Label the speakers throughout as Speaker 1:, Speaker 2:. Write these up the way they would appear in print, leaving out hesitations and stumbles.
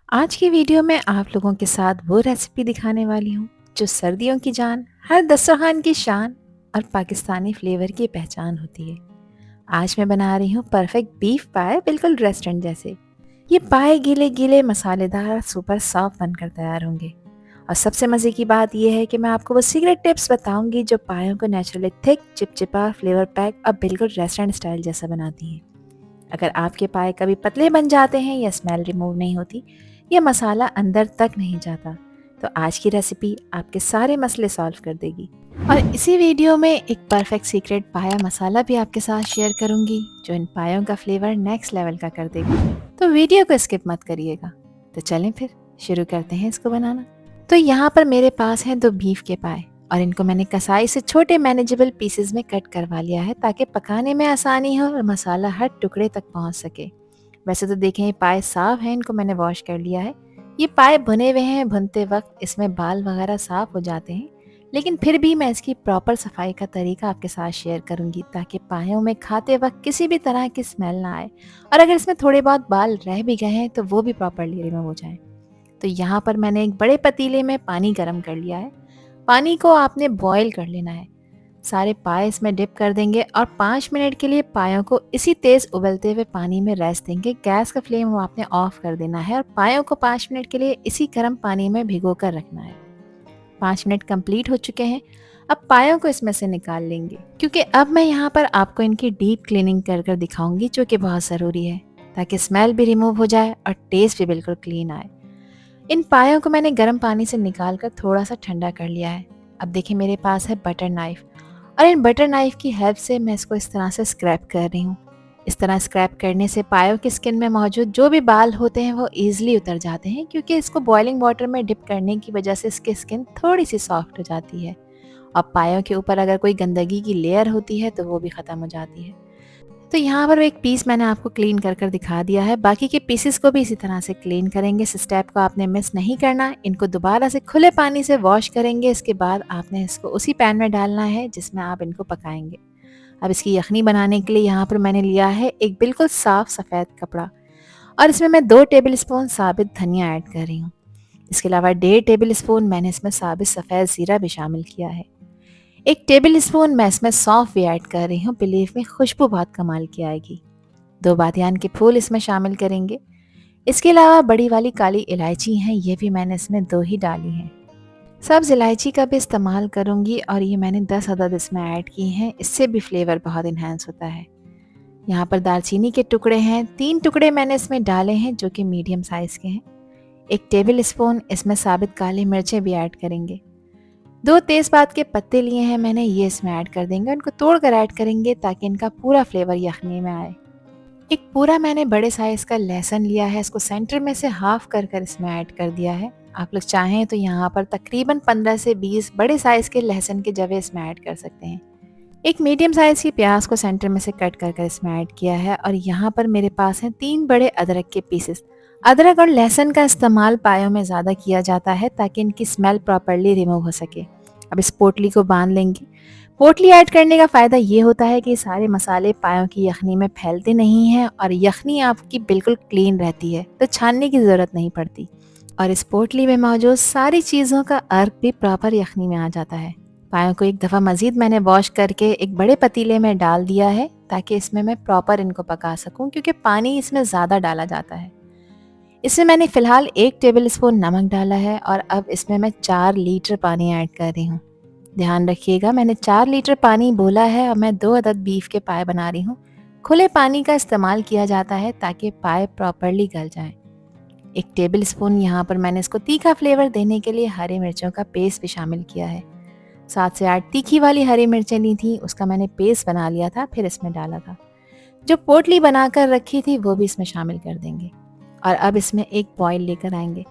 Speaker 1: आज की वीडियो में आप लोगों के साथ वो रेसिपी दिखाने वाली हूँ जो सर्दियों की जान, हर दस्तरखान की शान और पाकिस्तानी फ्लेवर की पहचान होती है। आज मैं बना रही हूँ परफेक्ट बीफ पाए, बिल्कुल रेस्टोरेंट जैसे। ये पाए गीले गीले मसालेदार सुपर सॉफ्ट बनकर तैयार होंगे। और सबसे मज़े की बात यह है कि मैं आपको वो सीक्रेट टिप्स बताऊंगी जो पायों को नेचुरली थिक, चिपचिपा, फ्लेवर पैक और बिल्कुल रेस्टोरेंट स्टाइल जैसा बनाती हैं। अगर आपके पाए कभी पतले बन जाते हैं या स्मेल रिमूव नहीं होती या मसाला अंदर तक नहीं जाता, तो आज की रेसिपी आपके सारे मसले सॉल्व कर देगी। और इसी वीडियो में एक परफेक्ट सीक्रेट पाया मसाला भी आपके साथ शेयर करूंगी जो इन पायों का फ्लेवर नेक्स्ट लेवल का कर देगा। तो वीडियो को स्किप मत करिएगा। तो चलें फिर शुरू करते हैं इसको बनाना। तो यहाँ पर मेरे पास हैं 2 बीफ के पाए और इनको मैंने कसाई से छोटे मैनेजेबल पीसेस में कट करवा लिया है ताकि पकाने में आसानी हो और मसाला हर टुकड़े तक पहुँच सके। वैसे तो देखें ये पाए साफ हैं, इनको मैंने वॉश कर लिया है। ये पाए भुने हुए हैं, भुनते वक्त इसमें बाल वगैरह साफ हो जाते हैं, लेकिन फिर भी मैं इसकी प्रॉपर सफाई का तरीका आपके साथ शेयर करूंगी ताकि पायों में खाते वक्त किसी भी तरह की स्मेल ना आए, और अगर इसमें थोड़े बहुत बाल रह भी गए हैं तो वो भी प्रॉपरली रिमूव हो जाएं। तो यहाँ पर मैंने एक बड़े पतीले में पानी गर्म कर लिया है। पानी को आपने बॉईल कर लेना है। सारे पाए इसमें डिप कर देंगे और 5 मिनट के लिए पायों को इसी तेज़ उबलते हुए पानी में रेस्ट देंगे। गैस का फ्लेम वो आपने ऑफ कर देना है और पायों को 5 मिनट के लिए इसी गर्म पानी में भिगो कर रखना है। 5 मिनट कंप्लीट हो चुके हैं। अब पायों को इसमें से निकाल लेंगे क्योंकि अब मैं यहाँ पर आपको इनकी डीप क्लीनिंग कर कर दिखाऊंगी जो कि बहुत ज़रूरी है ताकि स्मेल भी रिमूव हो जाए और टेस्ट भी बिल्कुल क्लीन आए। इन पायों को मैंने गर्म पानी से निकाल कर थोड़ा सा ठंडा कर लिया है। अब देखिए मेरे पास है बटर नाइफ और इन बटर नाइफ की हेल्प से मैं इसको इस तरह से स्क्रैप कर रही हूँ। इस तरह स्क्रैप करने से पायों की स्किन में मौजूद जो भी बाल होते हैं वो ईजिली उतर जाते हैं क्योंकि इसको बॉइलिंग वाटर में डिप करने की वजह से इसकी स्किन थोड़ी सी सॉफ्ट हो जाती है और पायों के ऊपर अगर कोई गंदगी की लेयर होती है तो वो भी ख़त्म हो जाती है। तो यहाँ पर एक पीस मैंने आपको क्लीन कर कर दिखा दिया है। बाकी के पीसेस को भी इसी तरह से क्लीन करेंगे। इस स्टेप को आपने मिस नहीं करना। इनको दोबारा से खुले पानी से वॉश करेंगे। इसके बाद आपने इसको उसी पैन में डालना है जिसमें आप इनको पकाएंगे। अब इसकी यखनी बनाने के लिए यहाँ पर मैंने लिया है एक बिल्कुल साफ़ सफ़ेद कपड़ा और इसमें मैं 2 टेबल स्पून साबित धनिया ऐड कर रही हूँ। इसके अलावा 1.5 टेबल स्पून मैंने इसमें साबित सफ़ेद ज़ीरा भी शामिल किया है। 1 टेबल स्पून मैं इसमें सौंफ भी ऐड कर रही हूँ। बिलीव में खुशबू बहुत कमाल की आएगी। 2 बादियान के फूल इसमें शामिल करेंगे। इसके अलावा बड़ी वाली काली इलायची हैं, ये भी मैंने इसमें 2 ही डाली हैं। सब्ज़ इलायची का भी इस्तेमाल करूँगी और ये मैंने 10 अदद इसमें ऐड की हैं। इससे भी फ्लेवर बहुत इन्हेंस होता है। यहाँ पर दालचीनी के टुकड़े हैं, 3 टुकड़े मैंने इसमें डाले हैं जो कि मीडियम साइज़ के हैं। 1 टेबल स्पून इसमें साबित काली मिर्चें भी ऐड करेंगे। 2 तेज़पात के पत्ते लिए हैं मैंने, ये इसमें ऐड कर देंगे। उनको तोड़ कर ऐड करेंगे ताकि इनका पूरा फ्लेवर यखनी में आए। एक पूरा मैंने बड़े साइज़ का लहसुन लिया है, इसको सेंटर में से हाफ कर कर इसमें ऐड कर दिया है। आप लोग चाहें तो यहाँ पर तकरीबन 15 से 20 बड़े साइज़ के लहसुन के जवे इसमें ऐड कर सकते हैं। एक मीडियम साइज़ की प्याज को सेंटर में से कट कर कर इसमें ऐड किया है और यहाँ पर मेरे पास हैं 3 बड़े अदरक के पीसेस। अदरक और लहसुन का इस्तेमाल पायों में ज़्यादा किया जाता है ताकि इनकी स्मेल प्रॉपरली रिमूव हो सके। अब इस पोटली को बांध लेंगे। पोटली ऐड करने का फ़ायदा ये होता है कि सारे मसाले पायों की यखनी में फैलते नहीं हैं और यखनी आपकी बिल्कुल क्लीन रहती है, तो छानने की ज़रूरत नहीं पड़ती। और इस पोटली में मौजूद सारी चीज़ों का अर्क भी प्रॉपर यखनी में आ जाता है। पायों को एक दफ़ा मज़ीद मैंने वॉश करके एक बड़े पतीले में डाल दिया है ताकि इसमें मैं प्रॉपर इनको पका सकूं क्योंकि पानी इसमें ज़्यादा डाला जाता है। इसमें मैंने फ़िलहाल 1 टेबल स्पून नमक डाला है और अब इसमें मैं 4 लीटर पानी ऐड कर रही हूँ। ध्यान रखिएगा, मैंने 4 लीटर पानी बोला है और मैं 2 अदद बीफ के पाए बना रही हूँ। खुले पानी का इस्तेमाल किया जाता है ताकि पाए प्रॉपरली गल जाएं। 1 टेबल स्पून यहाँ पर मैंने इसको तीखा फ्लेवर देने के लिए हरी मिर्चों का पेस्ट भी शामिल किया है। 7 से 8 तीखी वाली हरी मिर्चें ली थी, उसका मैंने पेस्ट बना लिया था, फिर इसमें डाला था। जो पोटली बनाकर रखी थी वो भी इसमें शामिल कर देंगे और अब इसमें एक बॉईल लेकर आएंगे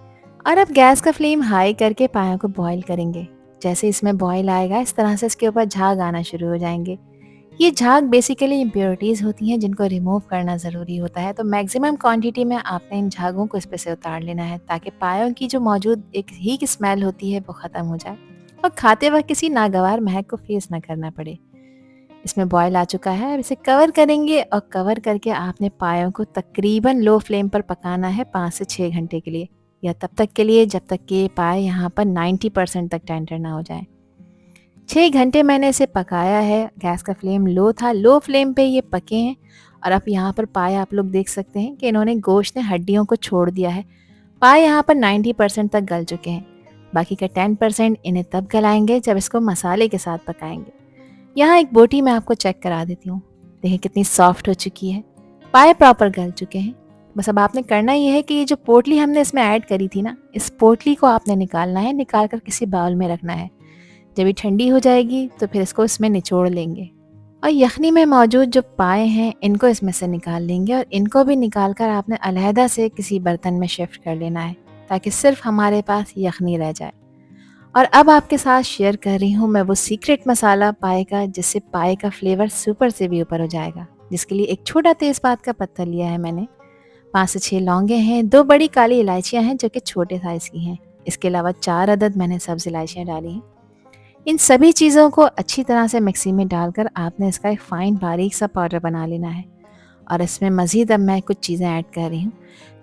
Speaker 1: और अब गैस का फ्लेम हाई करके पायों को बॉईल करेंगे। जैसे इसमें बॉईल आएगा इस तरह से इसके ऊपर झाग आना शुरू हो जाएंगे। ये झाग बेसिकली इम्प्योरिटीज़ होती हैं जिनको रिमूव करना ज़रूरी होता है, तो मैक्सिमम क्वांटिटी में आपने इन झागों को इस पे से उतार लेना है ताकि पायों की जो मौजूद एक ही की स्मेल होती है वो ख़त्म हो जाए और खाते वक्त किसी नागवार महक को फेस ना करना पड़े। इसमें बॉयल आ चुका है, अब इसे कवर करेंगे और कवर करके आपने पायों को तकरीबन लो फ्लेम पर पकाना है 5 से 6 घंटे के लिए। या तब तक के लिए जब तक कि पाए यहाँ पर 90% तक टेंडर ना हो जाए। 6 घंटे मैंने इसे पकाया है, गैस का फ्लेम लो था, लो फ्लेम पे ये पके हैं। और अब यहाँ पर पाए आप लोग देख सकते हैं कि इन्होंने गोश्त ने हड्डियों को छोड़ दिया है। पाए यहाँ पर 90% तक गल चुके हैं। बाकी का 10% इन्हें तब गलाएंगे जब इसको मसाले के साथ पकाएंगे। यहाँ एक बोटी मैं आपको चेक करा देती हूँ, देखिए कितनी सॉफ्ट हो चुकी है, पाए प्रॉपर गल चुके हैं। बस अब आपने करना ये है कि ये जो पोटली हमने इसमें ऐड करी थी ना, इस पोटली को आपने निकालना है, निकाल कर किसी बाउल में रखना है। जब ये ठंडी हो जाएगी तो फिर इसको इसमें निचोड़ लेंगे और यखनी में मौजूद जो पाए हैं इनको इसमें से निकाल लेंगे और इनको भी निकाल कर आपने अलहदा से किसी बर्तन में शिफ्ट कर लेना है ताकि सिर्फ हमारे पास यखनी रह जाए। और अब आपके साथ शेयर कर रही हूँ मैं वो सीक्रेट मसाला पाए का, जिससे पाए का फ्लेवर सुपर से भी ऊपर हो जाएगा। जिसके लिए एक छोटा तेज़पात का पत्ता लिया है मैंने, 5 से 6 लौंगे हैं, 2 बड़ी काली इलायचियाँ हैं जो कि छोटे साइज़ की हैं। इसके अलावा 4 अदद मैंने सब्ज़ इलायचियाँ डाली हैं। इन सभी चीज़ों को अच्छी तरह से मिक्सी में डालकर आपने इसका एक फ़ाइन बारीक सा पाउडर बना लेना है। और इसमें मज़ीद अब मैं कुछ चीज़ें ऐड कर रही हूँ।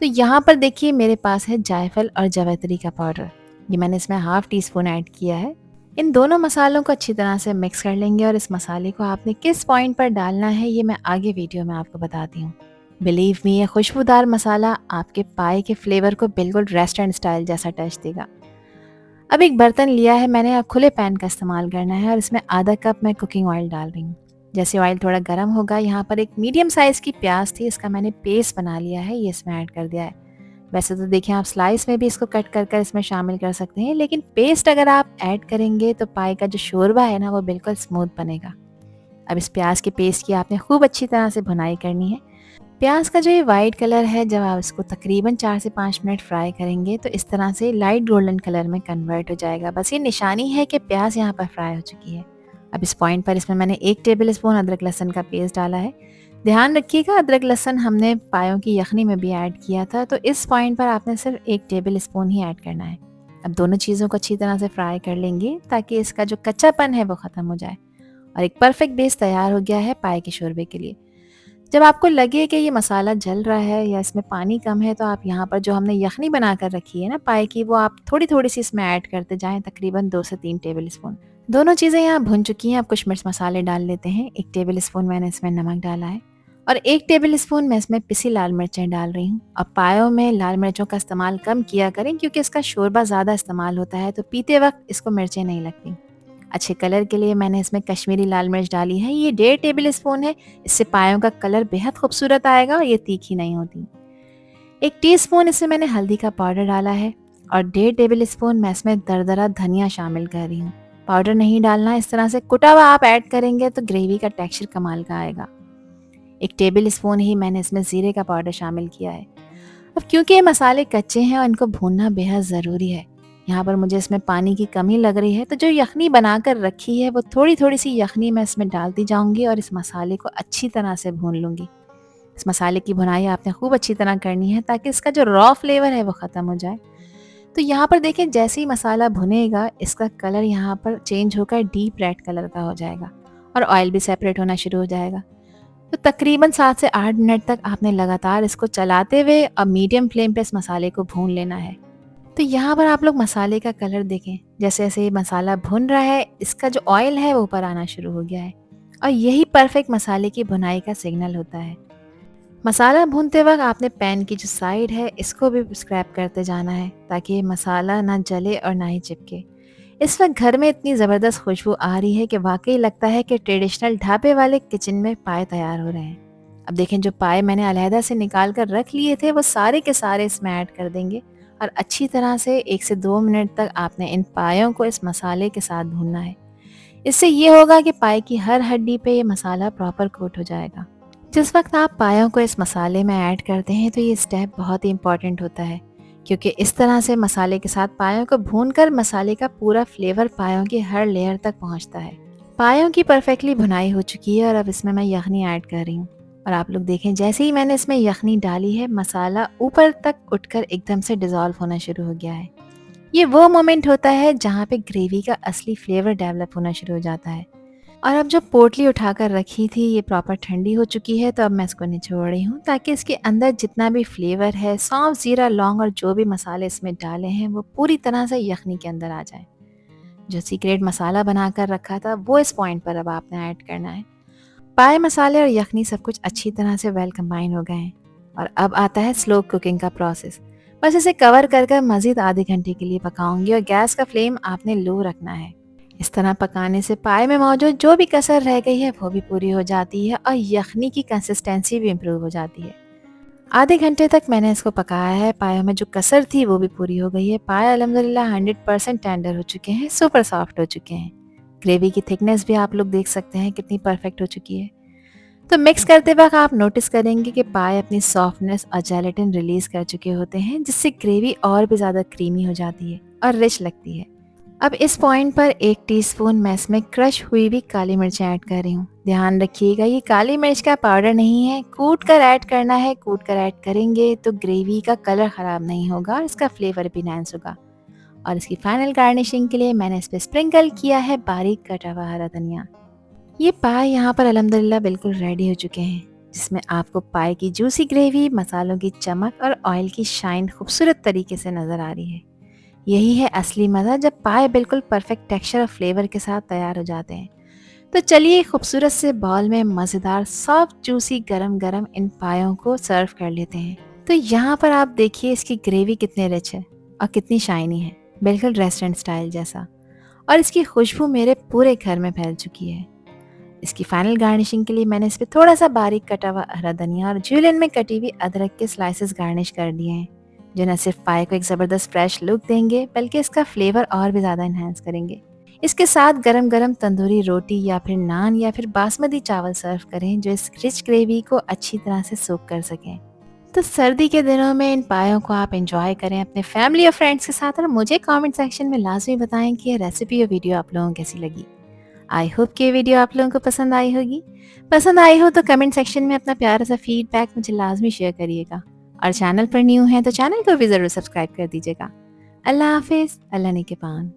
Speaker 1: तो यहाँ पर देखिए मेरे पास है जायफल और जावित्री का पाउडर, ये मैंने इसमें ½ टीस्पून ऐड किया है। इन दोनों मसालों को अच्छी तरह से मिक्स कर लेंगे और इस मसाले को आपने किस पॉइंट पर डालना है ये मैं आगे वीडियो में आपको बताती हूँ। बिलीव मी, ये खुशबूदार मसाला आपके पाए के फ्लेवर को बिल्कुल रेस्टोरेंट स्टाइल जैसा टच देगा। अब एक बर्तन लिया है मैंने, अब खुले पैन का इस्तेमाल करना है और इसमें ½ कप मैं कुकिंग ऑयल डाल रही हूँ। जैसे ऑयल थोड़ा गर्म होगा, यहाँ पर एक मीडियम साइज़ की प्याज थी, इसका मैंने पेस्ट बना लिया है, ये इसमें ऐड कर दिया है। वैसे तो देखिए आप स्लाइस में भी इसको कट कर कर इसमें शामिल कर सकते हैं, लेकिन पेस्ट अगर आप ऐड करेंगे तो पाए का जो शोरबा है ना वो बिल्कुल स्मूथ बनेगा। अब इस प्याज के पेस्ट की आपने खूब अच्छी तरह से भुनाई करनी है। प्याज का जो ये वाइट कलर है, जब आप इसको तकरीबन 4 से 5 मिनट फ्राई करेंगे तो इस तरह से लाइट गोल्डन कलर में कन्वर्ट हो जाएगा। बस ये निशानी है कि प्याज यहाँ पर फ्राई हो चुकी है। अब इस पॉइंट पर इसमें मैंने 1 टेबल स्पून अदरक लहसुन का पेस्ट डाला है। ध्यान रखिएगा अदरक लहसुन हमने पायों की यखनी में भी ऐड किया था, तो इस पॉइंट पर आपने सिर्फ 1 टेबल स्पून ही ऐड करना है। अब दोनों चीज़ों को अच्छी तरह से फ्राई कर लेंगे ताकि इसका जो कच्चापन है वो ख़त्म हो जाए और एक परफेक्ट बेस तैयार हो गया है पाए के शोरबे के लिए। जब आपको लगे कि ये मसाला जल रहा है या इसमें पानी कम है, तो आप यहाँ पर जो हमने यखनी बना कर रखी है ना पाए की, वो आप थोड़ी थोड़ी सी इसमें ऐड करते जाएं, तकरीबन 2 से 3 टेबल स्पून। दोनों चीज़ें यहाँ भुन चुकी हैं। अब कुछ मिर्च मसाले डाल लेते हैं। 1 टेबल स्पून मैंने इसमें नमक डाला है और 1 टेबल स्पून मैं इसमें पिसी लाल मिर्चें डाल रही हूँ। अब पायों में लाल मिर्चों का इस्तेमाल कम किया करें क्योंकि इसका शोरबा ज़्यादा इस्तेमाल होता है, तो पीते वक्त इसको मिर्चें नहीं लगती। अच्छे कलर के लिए मैंने इसमें कश्मीरी लाल मिर्च डाली है, ये 1.5 टेबल स्पून है। इससे पायों का कलर बेहद खूबसूरत आएगा और ये तीखी नहीं होती। 1 टीस्पून इसमें मैंने हल्दी का पाउडर डाला है और 1.5 टेबल स्पून मैं इसमें दरदरा धनिया शामिल कर रही हूँ। पाउडर नहीं डालना, इस तरह से कुटा हुआ आप ऐड करेंगे तो ग्रेवी का टेक्सचर कमाल का आएगा। 1 टेबल स्पून ही मैंने इसमें ज़ीरे का पाउडर शामिल किया है। अब क्योंकि ये मसाले कच्चे हैं और इनको भूनना बेहद ज़रूरी है, यहाँ पर मुझे इसमें पानी की कमी लग रही है, तो जो यखनी बनाकर रखी है वो थोड़ी थोड़ी सी यखनी मैं इसमें डालती जाऊंगी और इस मसाले को अच्छी तरह से भून लूँगी। इस मसाले की भुनाई आपने खूब अच्छी तरह करनी है ताकि इसका जो रॉ फ्लेवर है वो ख़त्म हो जाए। तो यहाँ पर देखें, जैसे ही मसाला भुनेगा इसका कलर यहाँ पर चेंज होकर डीप रेड कलर का हो जाएगा और ऑयल भी सेपरेट होना शुरू हो जाएगा। तो तकरीबन 7 से 8 मिनट तक आपने लगातार इसको चलाते हुए और मीडियम फ्लेम पे इस मसाले को भून लेना है। तो यहाँ पर आप लोग मसाले का कलर देखें, जैसे जैसे ये मसाला भुन रहा है इसका जो ऑयल है वो ऊपर आना शुरू हो गया है और यही परफेक्ट मसाले की भुनाई का सिग्नल होता है। मसाला भूनते वक्त आपने पैन की जो साइड है इसको भी स्क्रैप करते जाना है ताकि ये मसाला ना जले और ना ही चिपके। इस वक्त घर में इतनी ज़बरदस्त खुशबू आ रही है कि वाकई लगता है कि ट्रेडिशनल ढाबे वाले किचन में पाए तैयार हो रहे हैं। अब देखें, जो पाए मैंने अलहदा से निकाल कर रख लिए थे वो सारे के सारे इसमें ऐड कर देंगे और अच्छी तरह से 1 से 2 मिनट तक आपने इन पायों को इस मसाले के साथ भूनना है। इससे ये होगा कि पाए की हर हड्डी पे ये मसाला प्रॉपर कोट हो जाएगा। जिस वक्त आप पायों को इस मसाले में ऐड करते हैं तो ये स्टेप बहुत ही इम्पॉर्टेंट होता है क्योंकि इस तरह से मसाले के साथ पायों को भूनकर मसाले का पूरा फ्लेवर पायों की हर लेयर तक पहुंचता है। पायों की परफेक्टली भुनाई हो चुकी है और अब इसमें मैं यखनी ऐड कर रही हूँ और आप लोग देखें, जैसे ही मैंने इसमें यखनी डाली है मसाला ऊपर तक उठकर एकदम से डिज़ोल्व होना शुरू हो गया है। ये वो मोमेंट होता है जहाँ पे ग्रेवी का असली फ्लेवर डेवलप होना शुरू हो जाता है। और अब जो पोटली उठाकर रखी थी ये प्रॉपर ठंडी हो चुकी है, तो अब मैं इसको निचोड़ रही हूँ ताकि इसके अंदर जितना भी फ्लेवर है, सौंफ, ज़ीरा, लौंग और जो भी मसाले इसमें डाले हैं वो पूरी तरह से यखनी के अंदर आ जाए। जो सीक्रेट मसाला बनाकर रखा था वो इस पॉइंट पर अब आपने ऐड करना है। पाए मसाले और यखनी सब कुछ अच्छी तरह से वेल कंबाइन हो गए हैं और अब आता है स्लो कुकिंग का प्रोसेस। बस इसे कवर कर कर मज़ीद आधे घंटे के लिए पकाऊंगी और गैस का फ्लेम आपने लो रखना है। इस तरह पकाने से पाए में मौजूद जो भी कसर रह गई है वो भी पूरी हो जाती है और यखनी की कंसिस्टेंसी भी इम्प्रूव हो जाती है। आधे घंटे तक मैंने इसको पकाया है। पायों में जो कसर थी वो भी पूरी हो गई है। पाए अल्हम्दुलिल्लाह 100% टेंडर हो चुके हैं, सुपर सॉफ्ट हो चुके हैं। ग्रेवी की थिकनेस भी आप लोग देख सकते हैं कितनी परफेक्ट हो चुकी है। तो मिक्स करते वक्त आप नोटिस करेंगे कि पाए अपनी सॉफ्टनेस और जेलेटिन रिलीज कर चुके होते हैं, जिससे ग्रेवी और भी ज़्यादा क्रीमी हो जाती है और रिच लगती है। अब इस पॉइंट पर 1 टीस्पून मैं इसमें क्रश हुई हुई काली मिर्च ऐड कर रही हूँ। ध्यान रखिएगा ये काली मिर्च का पाउडर नहीं है, कूट कर ऐड करना है। कूट कर ऐड करेंगे तो ग्रेवी का कलर ख़राब नहीं होगा और इसका फ्लेवर भी एनहांस होगा। और इसकी फाइनल गार्निशिंग के लिए मैंने इस पर स्प्रिंकल किया है बारीक कटा हुआ हरा धनिया। ये पाए यहाँ पर अल्हम्दुलिल्लाह बिल्कुल रेडी हो चुके हैं, जिसमें आपको पाए की जूसी ग्रेवी, मसालों की चमक और ऑयल की शाइन खूबसूरत तरीके से नज़र आ रही है। यही है असली मज़ा, जब पाए बिल्कुल परफेक्ट टेक्सचर और फ्लेवर के साथ तैयार हो जाते हैं। तो चलिए खूबसूरत से बाउल में मज़ेदार सॉफ्ट जूसी गरम गरम इन पायों को सर्व कर लेते हैं। तो यहाँ पर आप देखिए इसकी ग्रेवी कितनी रिच है और कितनी शाइनी है, बिल्कुल रेस्टोरेंट स्टाइल जैसा। और इसकी खुशबू मेरे पूरे घर में फैल चुकी है। इसकी फाइनल गार्निशिंग के लिए मैंने इस पर थोड़ा सा बारीक कटा हुआ हरा धनिया और जूलियन में कटी हुई अदरक के स्लाइसेस गार्निश कर दिए हैं, जो न सिर्फ पाए को एक ज़बरदस्त फ्रेश लुक देंगे बल्कि इसका फ्लेवर और भी ज़्यादा इन्हेंस करेंगे। इसके साथ गरम गरम तंदूरी रोटी या फिर नान या फिर बासमती चावल सर्व करें, जो इस रिच ग्रेवी को अच्छी तरह से सोक कर सकें। तो सर्दी के दिनों में इन पायों को आप एंजॉय करें अपने फैमिली और फ्रेंड्स के साथ, और मुझे कमेंट सेक्शन में लाजमी बताएं कि ये रेसिपी और वीडियो आप लोगों को कैसी लगी। आई होप कि ये वीडियो आप लोगों को पसंद आई होगी। पसंद आई हो तो कमेंट सेक्शन में अपना प्यारा सा फीडबैक मुझे लाजमी शेयर करिएगा, और चैनल पर न्यू हैं तो चैनल को भी ज़रूर सब्सक्राइब कर दीजिएगा। अल्लाह हाफिज़, अल्लाह ने के पान।